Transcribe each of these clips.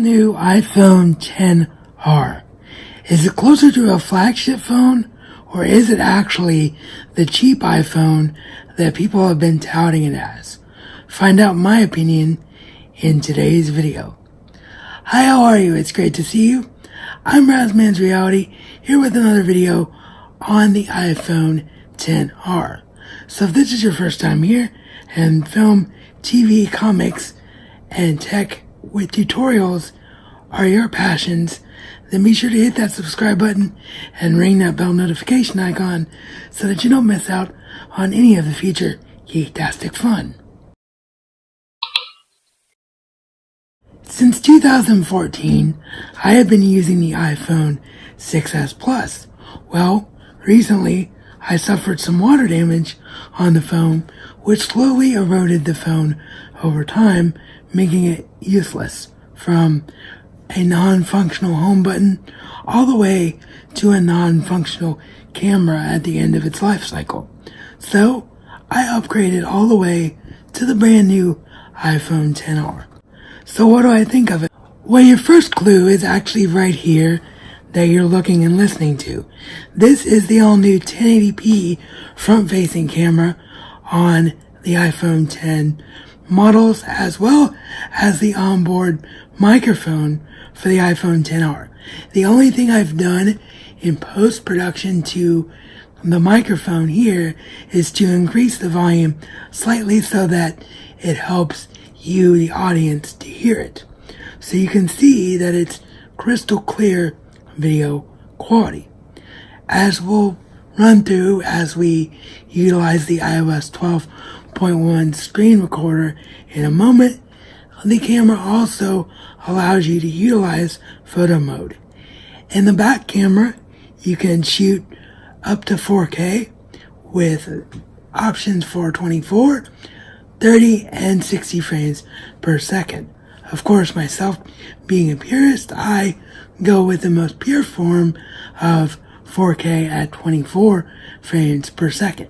all-new iPhone XR. Is it closer to a flagship phone, or is it actually the cheap iPhone that people have been touting it as? Find out my opinion in today's video. Hi, how are you? It's great to see you. I'm RazMansReality, here with another video on the iPhone XR. So if this is your first time here, and film, TV, comics, and tech with tutorials are your passions, then be sure to hit that subscribe button and ring that bell notification icon so that you don't miss out on any of the future geektastic fun. Since 2014, I have been using the iPhone 6s Plus. Well, recently I suffered some water damage on the phone, which slowly eroded the phone over time, making it useless, from a non-functional home button all the way to a non-functional camera at the end of its life cycle. So I upgraded all the way to the brand new iPhone XR. So what do I think of it? Well, your first clue is actually right here that you're looking and listening to. This is the all-new 1080p front-facing camera on the iPhone X models, as well as the onboard microphone for the iPhone XR. The only thing I've done in post-production to the microphone here is to increase the volume slightly so that it helps you, the audience, to hear it. So you can see that it's crystal clear video quality. As we'll run through as we utilize the iOS 12.1 screen recorder in a moment, the camera also allows you to utilize photo mode. In the back camera, you can shoot up to 4K with options for 24, 30, and 60 frames per second. Of course, myself being a purist, I go with the most pure form of 4K at 24 frames per second.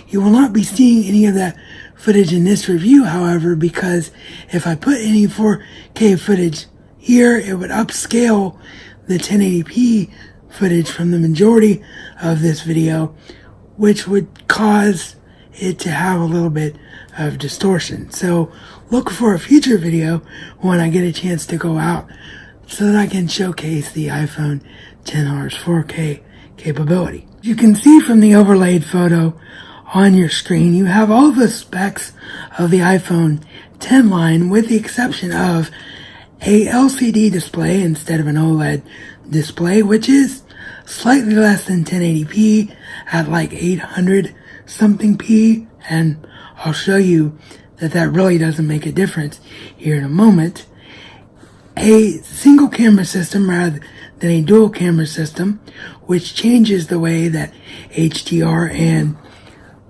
You will not be seeing any of that footage in this review, however, because if I put any 4K footage here, it would upscale the 1080p footage from the majority of this video, which would cause it to have a little bit of distortion. So look for a future video when I get a chance to go out so that I can showcase the iPhone XR's 4K capability. You can see from the overlaid photo on your screen, you have all the specs of the iPhone X line, with the exception of a LCD display instead of an OLED display, which is slightly less than 1080p at like 800 something p, and I'll show you that that really doesn't make a difference here in a moment. A single camera system rather than a dual camera system, which changes the way that HDR and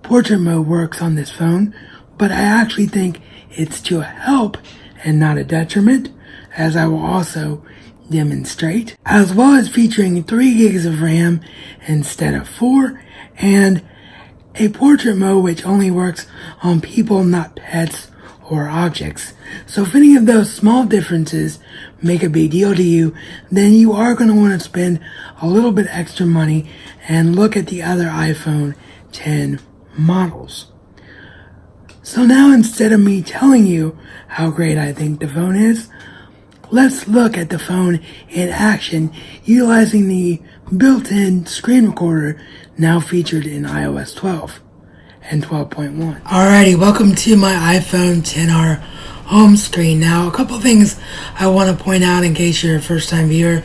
portrait mode works on this phone, but I actually think it's to a help and not a detriment, as I will also demonstrate, as well as featuring 3 gigs of RAM instead of 4, and a portrait mode which only works on people, not pets or objects. So if any of those small differences make a big deal to you, then you are going to want to spend a little bit extra money and look at the other iPhone X models. So now, instead of me telling you how great I think the phone is, let's look at the phone in action utilizing the built-in screen recorder now featured in iOS 12 and 12.1. Alrighty, welcome to my iPhone XR home screen. Now, a couple things I want to point out in case you're a first-time viewer.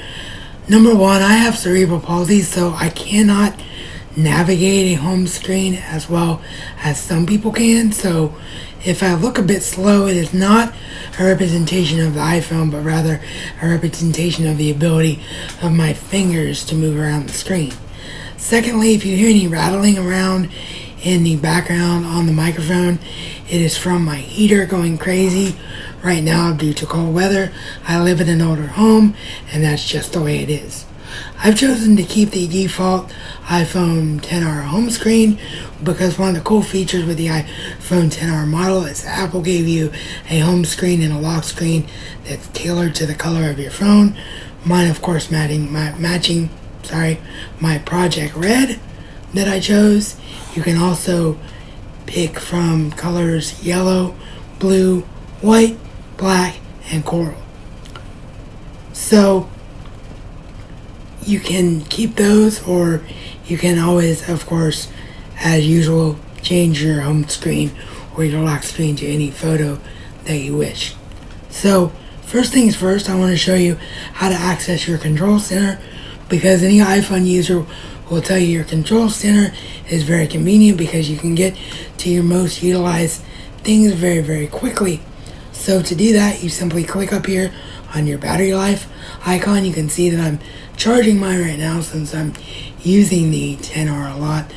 Number one, I have cerebral palsy, so I cannot navigate a home screen as well as some people can. So if I look a bit slow, it is not a representation of the iPhone, but rather a representation of the ability of my fingers to move around the screen. Secondly, if you hear any rattling around in the background on the microphone, it is from my heater going crazy right now due to cold weather. I live in an older home, and that's just the way it is. I've chosen to keep the default iPhone XR home screen because one of the cool features with the iPhone XR model is Apple gave you a home screen and a lock screen that's tailored to the color of your phone. Mine, of course, matching my Project Red that I chose. You can also pick from colors yellow, blue, white, black, and coral. So you can keep those, or you can always, of course, as usual, change your home screen or your lock screen to any photo that you wish. So first things first, I want to show you how to access your control center, because any iPhone user will tell you your control center is very convenient because you can get to your most utilized things very, very quickly. So to do that, you simply click up here on your battery life icon. You can see that I'm charging mine right now since I'm using the XR a lot.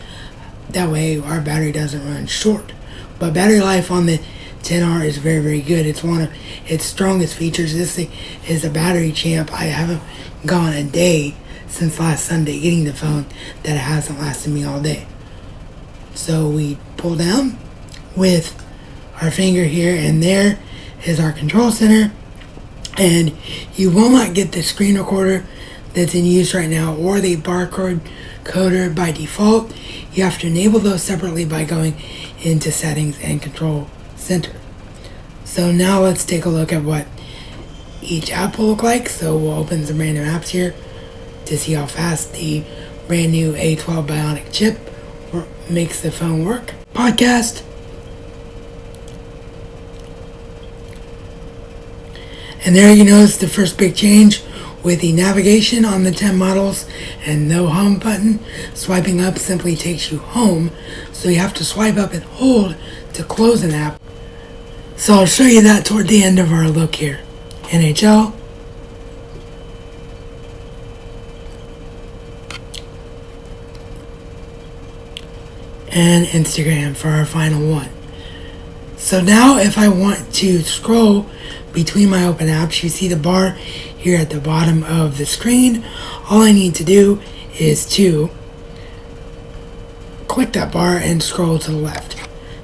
That way our battery doesn't run short. But battery life on the XR is very, very good. It's one of its strongest features. This thing is a battery champ. I haven't gone a day since last Sunday getting the phone that it hasn't lasted me all day. So we pull down with our finger here, and there is our control center. And you will not get the screen recorder that's in use right now or the barcode coder by default. You have to enable those separately by going into settings and control center. So now let's take a look at what each app will look like. So we'll open some random apps here to see how fast the brand new A12 Bionic chip makes the phone work. Podcast. And there you notice the first big change with the navigation on the 10 models and no home button. Swiping up simply takes you home, so you have to swipe up and hold to close an app. So I'll show you that toward the end of our look here. NHL. And Instagram for our final one. So now if I want to scroll between my open apps, you see the bar here at the bottom of the screen. All I need to do is to click that bar and scroll to the left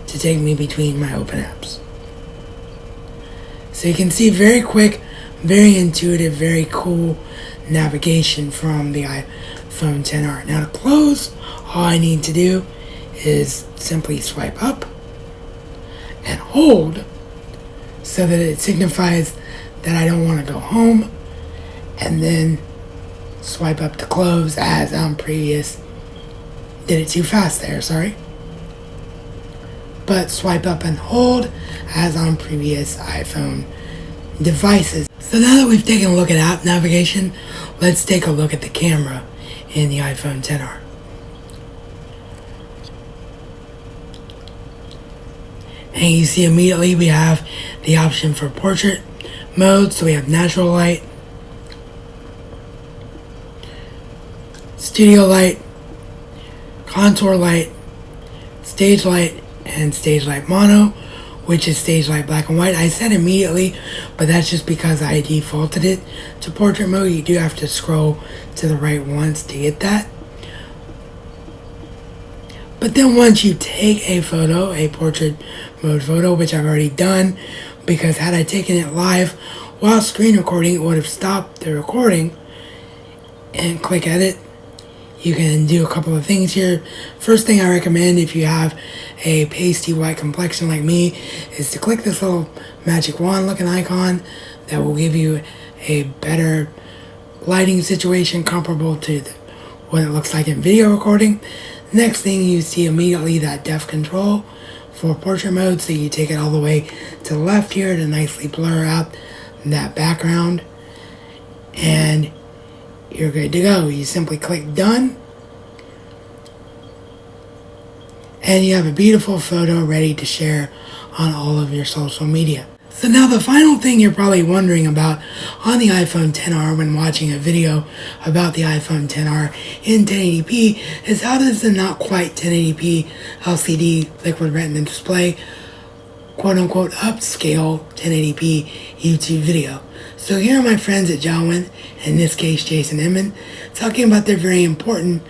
to take me between my open apps. So you can see very quick, very intuitive, very cool navigation from the iPhone XR. Now to close, all I need to do is simply swipe up and hold so that it signifies that I don't want to go home, and then swipe up to close as on previous. Did it too fast there, sorry. But swipe up and hold as on previous iPhone devices. So now that we've taken a look at app navigation, let's take a look at the camera in the iPhone XR. And you see immediately we have the option for portrait mode. So we have natural light, studio light, contour light, stage light, and stage light mono, which is stage light black and white. I said immediately, but that's just because I defaulted it to portrait mode. You do have to scroll to the right once to get that. But then once you take a photo, a portrait mode photo, which I've already done, because had I taken it live while screen recording, it would have stopped the recording, and click edit. You can do a couple of things here. First thing I recommend if you have a pasty white complexion like me is to click this little magic wand looking icon that will give you a better lighting situation comparable to what it looks like in video recording. Next thing, you see immediately that depth control for portrait mode, so you take it all the way to the left here to nicely blur out that background, and you're good to go. You simply click done, and you have a beautiful photo ready to share on all of your social media. So now the final thing you're probably wondering about on the iPhone XR when watching a video about the iPhone XR in 1080p is how does the not quite 1080p LCD liquid retina display quote unquote upscale 1080p YouTube video. So So here are my friends at Jawin, in this case Jason Inman, talking about their very important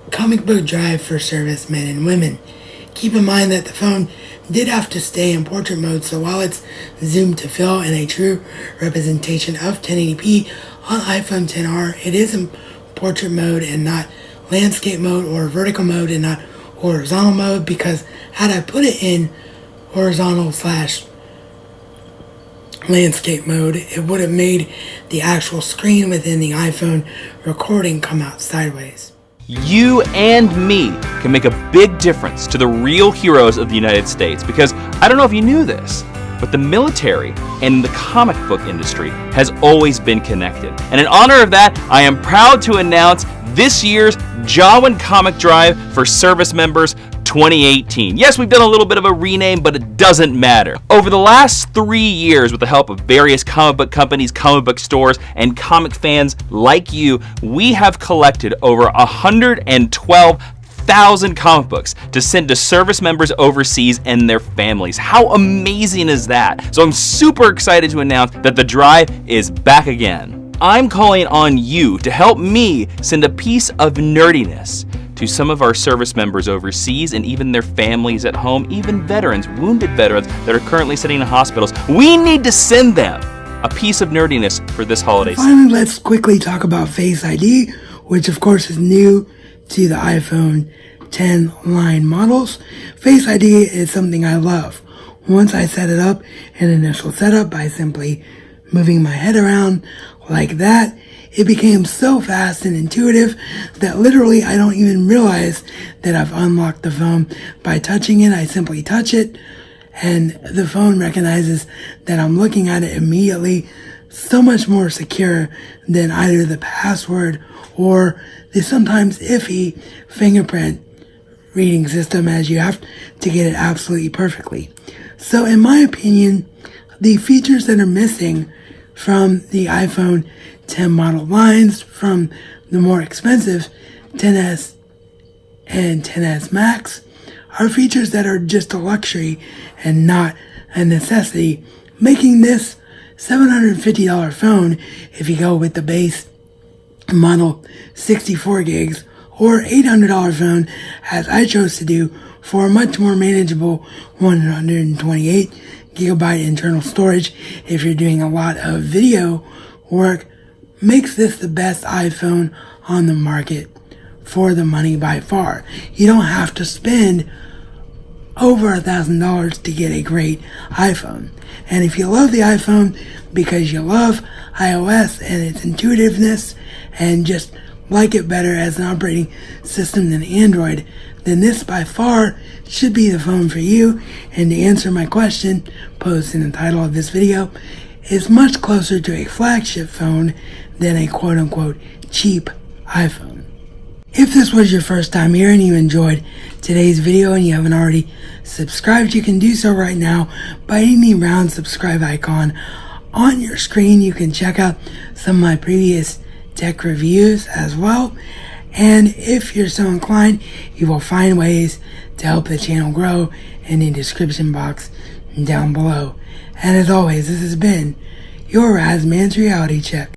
comic book drive for servicemen and women. Keep in mind that the phone did have to stay in portrait mode, so while it's zoomed to fill in a true representation of 1080p on iPhone XR, it is in portrait mode and not landscape mode, or vertical mode and not horizontal mode, because had I put it in horizontal / landscape mode, it would have made the actual screen within the iPhone recording come out sideways. You and me can make a big difference to the real heroes of the United States, because I don't know if you knew this, but the military and the comic book industry has always been connected. And in honor of that, I am proud to announce this year's Jawin Comic Drive for Service Members 2018. Yes, we've done a little bit of a rename, but it doesn't matter. Over the last 3 years, with the help of various comic book companies, comic book stores, and comic fans like you, we have collected over 112,000 comic books to send to service members overseas and their families. How amazing is that? So I'm super excited to announce that the drive is back again. I'm calling on you to help me send a piece of nerdiness to some of our service members overseas and even their families at home, even veterans, wounded veterans that are currently sitting in hospitals. We need to send them a piece of nerdiness for this holiday season. Finally, let's quickly talk about Face ID, which of course is new to the iPhone 10 line models. Face ID is something I love. Once I set it up in initial setup by simply moving my head around like that, it became so fast and intuitive that literally I don't even realize that I've unlocked the phone by touching it. I simply touch it and the phone recognizes that I'm looking at it immediately. So much more secure than either the password or the sometimes iffy fingerprint reading system, as you have to get it absolutely perfectly. So in my opinion, the features that are missing from the iPhone 10 model lines, from the more expensive 10s and 10s Max, are features that are just a luxury and not a necessity, making this $750 phone, if you go with the base model 64 gigs, or $800 phone, as I chose to do, for a much more manageable 128 gigabyte internal storage if you're doing a lot of video work, makes this the best iPhone on the market for the money by far. You don't have to spend over $1,000 to get a great iPhone. And if you love the iPhone because you love iOS and its intuitiveness and just like it better as an operating system than Android, then this by far should be the phone for you. And to answer my question posed in the title of this video, is much closer to a flagship phone than a quote-unquote cheap iPhone. If this was your first time here and you enjoyed today's video and you haven't already subscribed, you can do so right now by hitting the round subscribe icon on your screen. You can check out some of my previous tech reviews as well. And if you're so inclined, you will find ways to help the channel grow in the description box down below. And as always, this has been your RazMansReality Check.